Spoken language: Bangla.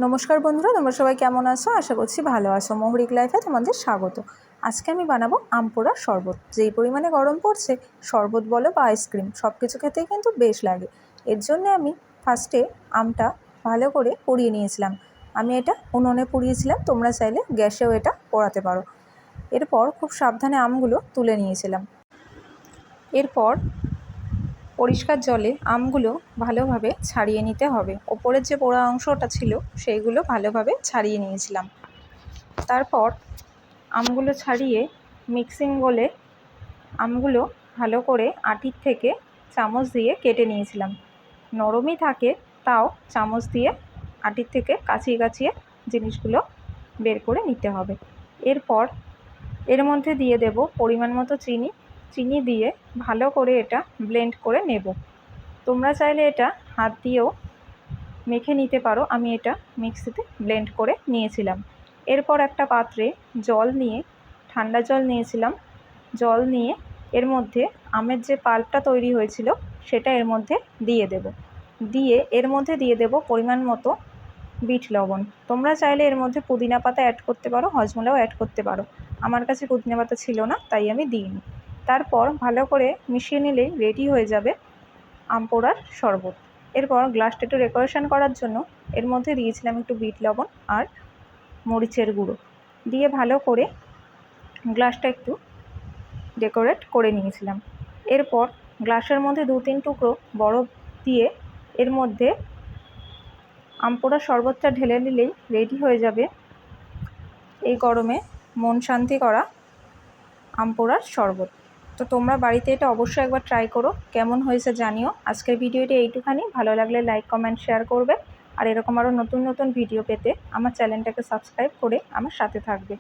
নমস্কার বন্ধুরা, তোমরা সবাই কেমন আছো? আশা করছি ভালো আছো। মৌরিক লাইফে তোমাদের স্বাগত। আজকে আমি বানাবো আম পোড়ার শরবত। যেই পরিমাণে গরম পড়ছে, শরবত বলো বা আইসক্রিম সব কিছু খেতেই কিন্তু বেশ লাগে। এর জন্য আমি ফার্স্টে আমটা ভালো করে পুড়িয়ে নিয়েছিলাম। আমি এটা উনুনে পুড়িয়েছিলাম, তোমরা চাইলে গ্যাসেও এটা পোড়াতে পারো। এরপর খুব সাবধানে আমগুলো তুলে নিয়েছিলাম। এরপর পরিষ্কার জলে আমগুলো ভালোভাবে ছাড়িয়ে নিতে হবে। ওপরের যে পোড়া অংশটা ছিল সেইগুলো ভালোভাবে ছাড়িয়ে নিয়েছিলাম। তারপর আমগুলো ছাড়িয়ে মিক্সিং বলে আমগুলো ভালো করে আঁটির থেকে চামচ দিয়ে কেটে নিয়েছিলাম। নরমই থাকে, তাও চামচ দিয়ে আঁটির থেকে কাচিয়ে কাচিয়ে জিনিসগুলো বের করে নিতে হবে। এরপর এর মধ্যে দিয়ে দেব পরিমাণ মতো চিনি দিয়ে ভালো করে এটা ব্লেন্ড করে নেব। তোমরা চাইলে এটা হাত দিয়েও মেখে নিতে পারো। আমি এটা মিক্সিতে ব্লেন্ড করে নিয়েছিলাম। এরপর একটা পাত্রে জল নিয়ে, ঠান্ডা জল নিয়েছিলাম। জল নিয়ে এর মধ্যে আমের যে পাল্পটা তৈরি হয়েছিল সেটা এর মধ্যে দিয়ে দেব। এর মধ্যে দিয়ে দেব পরিমাণ মতো বিট লবণ। তোমরা চাইলে এর মধ্যে পুদিনা পাতা অ্যাড করতে পারো, হজমোলাও অ্যাড করতে পারো। আমার কাছে পুদিনা পাতা ছিল না, তাই আমি দিইনি। তারপর ভালো করে মিশিয়ে নিলেই রেডি হয়ে যাবে আম পোড়ার শরবত। এরপর গ্লাসটা একটু ডেকোরেশন করার জন্য এর মধ্যে দিয়েছিলাম একটু বিট লবণ আর মরিচের গুঁড়ো দিয়ে ভালো করে গ্লাসটা একটু ডেকোরেট করে নিয়েছিলাম। এরপর গ্লাসের মধ্যে 2-3 টুকরো বরফ দিয়ে এর মধ্যে আম পোড়া শরবতটা ঢেলে নিলেই রেডি হয়ে যাবে এই গরমে মন শান্তি করা আম পোড়ার শরবত। তো তোমরা বাড়িতে এটা অবশ্যই একবার ট্রাই করো, কেমন হয়েছে জানিও। আজকের ভিডিওটি এইটুখানি। ভালো লাগলে লাইক, কমেন্ট, শেয়ার করবে। আর এরকম আরও নতুন নতুন ভিডিও পেতে আমার চ্যানেলটাকে সাবস্ক্রাইব করে আমার সাথে থাকবে।